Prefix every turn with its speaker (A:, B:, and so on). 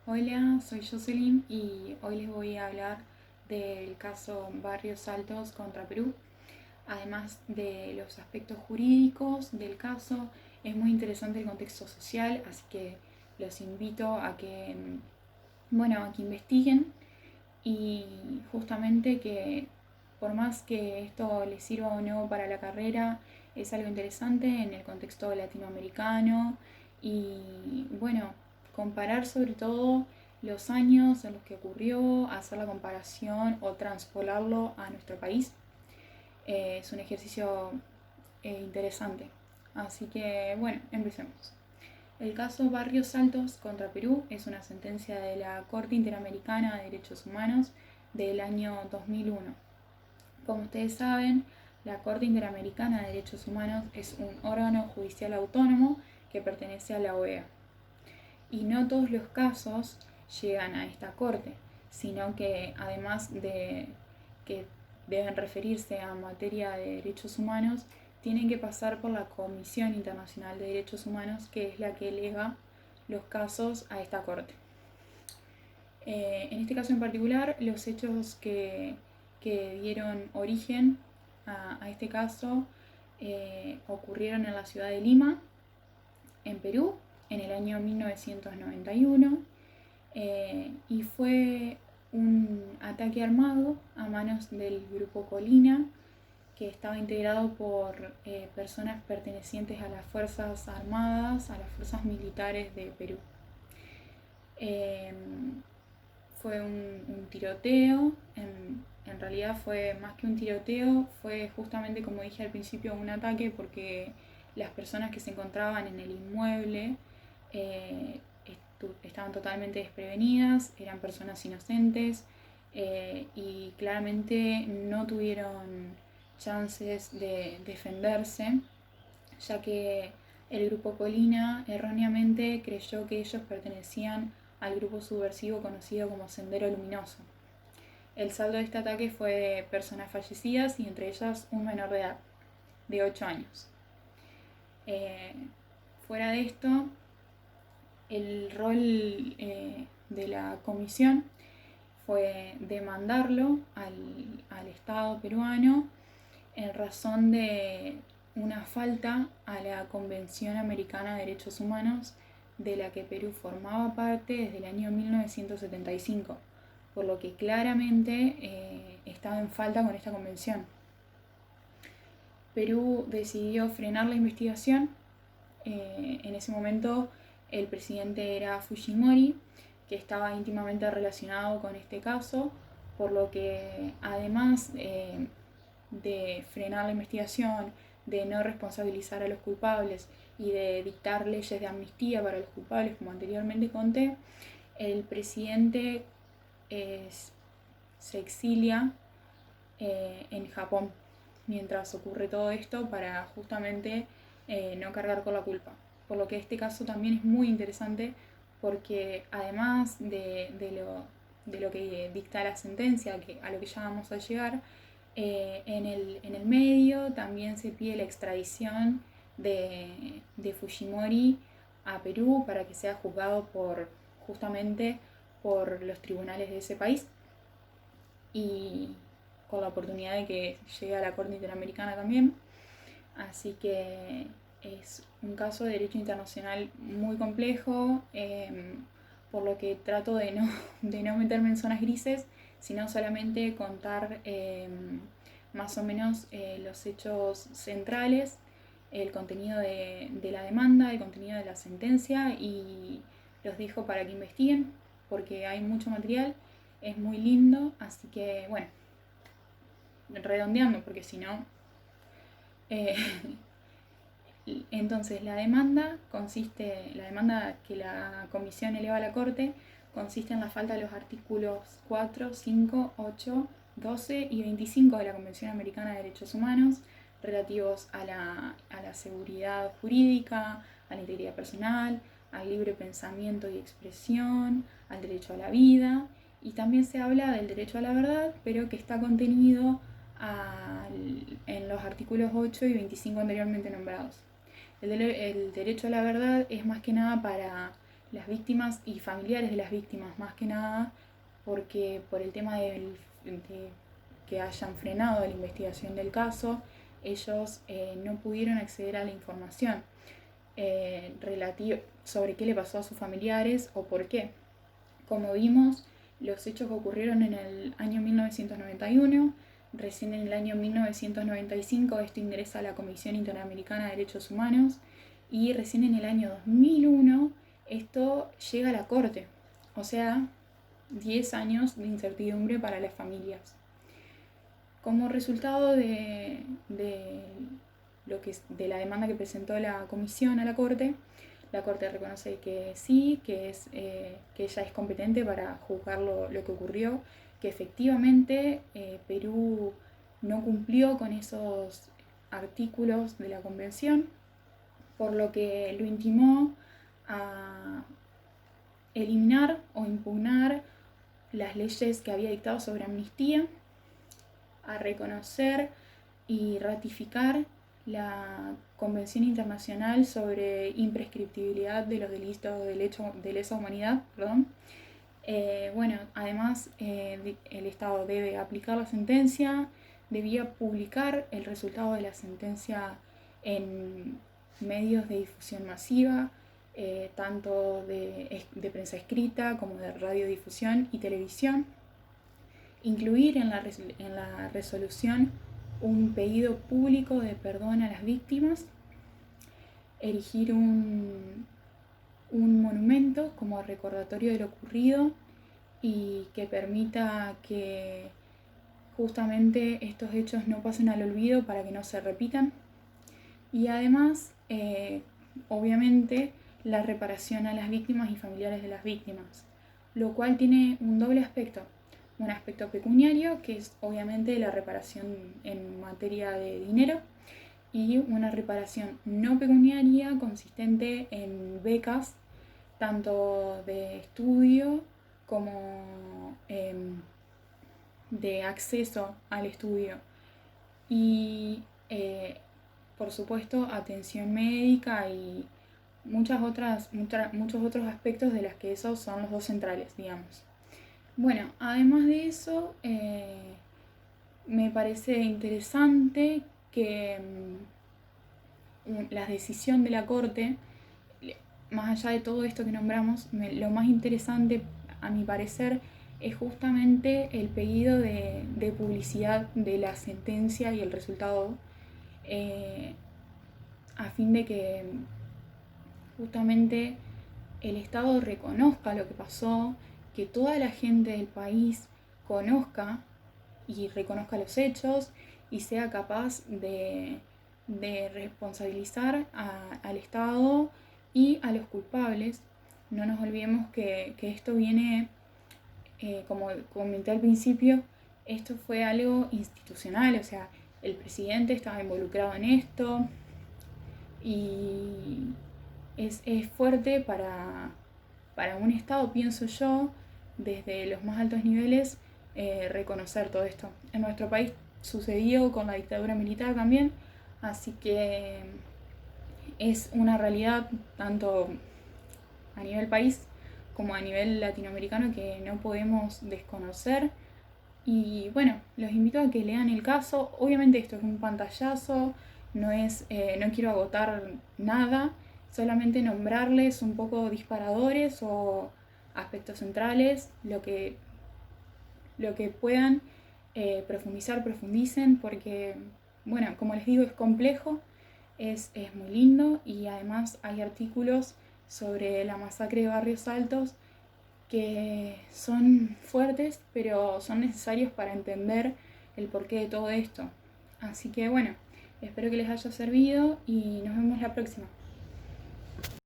A: Hola, soy Jocelyn y hoy les voy a hablar del caso Barrios Altos contra Perú. Además de los aspectos jurídicos del caso, es muy interesante el contexto social, así que los invito a que, a que investiguen y justamente que por más que esto les sirva o no para la carrera, es algo interesante en el contexto latinoamericano y comparar sobre todo los años en los que ocurrió, hacer la comparación o transpolarlo a nuestro país. Es un ejercicio interesante. Así que empecemos. El caso Barrios Altos contra Perú es una sentencia de la Corte Interamericana de Derechos Humanos del año 2001. Como ustedes saben, la Corte Interamericana de Derechos Humanos es un órgano judicial autónomo que pertenece a la OEA. Y no todos los casos llegan a esta Corte, sino que además de que deben referirse a materia de derechos humanos, tienen que pasar por la Comisión Internacional de Derechos Humanos, que es la que eleva los casos a esta Corte. En este caso en particular, los hechos que dieron origen a este caso ocurrieron en la ciudad de Lima, en Perú, en el año 1991, y fue un ataque armado a manos del grupo Colina, que estaba integrado por personas pertenecientes a las Fuerzas Armadas, a las Fuerzas Militares de Perú. Fue un tiroteo, en realidad fue más que un tiroteo, fue justamente, como dije al principio, un ataque porque las personas que se encontraban en el inmueble estaban totalmente desprevenidas, eran personas inocentes y claramente no tuvieron chances de defenderse, ya que el grupo Colina erróneamente creyó que ellos pertenecían al grupo subversivo conocido como Sendero Luminoso. El saldo de este ataque fue de personas fallecidas y entre ellas un menor de edad, de 8 años. Fuera de esto, el rol de la comisión fue demandarlo al Estado peruano en razón de una falta a la Convención Americana de Derechos Humanos, de la que Perú formaba parte desde el año 1975, por lo que claramente estaba en falta con esta convención. Perú decidió frenar la investigación. En ese momento el presidente era Fujimori, que estaba íntimamente relacionado con este caso, por lo que además de frenar la investigación, de no responsabilizar a los culpables y de dictar leyes de amnistía para los culpables, como anteriormente conté, el presidente se exilia en Japón mientras ocurre todo esto para justamente no cargar con la culpa. Por lo que este caso también es muy interesante porque además de lo que dicta la sentencia, a lo que ya vamos a llegar, en el medio también se pide la extradición de Fujimori a Perú para que sea juzgado justamente por los tribunales de ese país y con la oportunidad de que llegue a la Corte Interamericana también. Así que es un caso de derecho internacional muy complejo, por lo que trato de no meterme en zonas grises, sino solamente contar más o menos los hechos centrales, el contenido de la demanda, el contenido de la sentencia, y los dejo para que investiguen porque hay mucho material, es muy lindo, así que redondeando porque si no... Entonces la demanda que la comisión eleva a la Corte consiste en la falta de los artículos 4, 5, 8, 12 y 25 de la Convención Americana de Derechos Humanos relativos a la seguridad jurídica, a la integridad personal, al libre pensamiento y expresión, al derecho a la vida, y también se habla del derecho a la verdad, pero que está contenido en los artículos 8 y 25 anteriormente nombrados. El derecho a la verdad es más que nada para las víctimas y familiares de las víctimas, más que nada, porque por el tema de que hayan frenado la investigación del caso, ellos no pudieron acceder a la información sobre qué le pasó a sus familiares o por qué. Como vimos, los hechos ocurrieron en el año 1991, recién en el año 1995 esto ingresa a la Comisión Interamericana de Derechos Humanos y recién en el año 2001 esto llega a la Corte, o sea, 10 años de incertidumbre para las familias. Como resultado de la demanda que presentó la comisión a la Corte reconoce que sí, que ella es competente para juzgar lo que ocurrió, que efectivamente Perú no cumplió con esos artículos de la convención, por lo que lo intimó a eliminar o impugnar las leyes que había dictado sobre amnistía, a reconocer y ratificar la Convención Internacional sobre Imprescriptibilidad de los Delitos de lesa humanidad. Además, el Estado debe aplicar la sentencia, debía publicar el resultado de la sentencia en medios de difusión masiva, tanto de prensa escrita como de radiodifusión y televisión, incluir en la resolución un pedido público de perdón a las víctimas, erigir un monumento como recordatorio de lo ocurrido y que permita que justamente estos hechos no pasen al olvido para que no se repitan. Y además, obviamente, la reparación a las víctimas y familiares de las víctimas, lo cual tiene un doble aspecto. Un aspecto pecuniario, que es obviamente la reparación en materia de dinero, y una reparación no pecuniaria consistente en becas, tanto de estudio como de acceso al estudio. Y por supuesto atención médica y muchos otros aspectos de las que esos son los dos centrales, digamos. Bueno, además de eso, me parece interesante que la decisión de la Corte, más allá de todo esto que nombramos, lo más interesante, a mi parecer, es justamente el pedido de publicidad de la sentencia y el resultado, a fin de que justamente el Estado reconozca lo que pasó, que toda la gente del país conozca y reconozca los hechos y sea capaz de responsabilizar al Estado y a los culpables. No nos olvidemos que esto viene, como comenté al principio, esto fue algo institucional, o sea, el presidente estaba involucrado en esto y es fuerte para un Estado, pienso yo, desde los más altos niveles, reconocer todo esto. En nuestro país sucedió con la dictadura militar también, así que es una realidad tanto a nivel país como a nivel latinoamericano que no podemos desconocer. Y bueno, los invito a que lean el caso. Obviamente esto es un pantallazo, no quiero agotar nada, solamente nombrarles un poco disparadores o aspectos centrales, lo que puedan profundicen, porque, bueno, como les digo, es complejo, es muy lindo y además hay artículos sobre la masacre de Barrios Altos que son fuertes, pero son necesarios para entender el porqué de todo esto. Así que bueno, espero que les haya servido y nos vemos la próxima.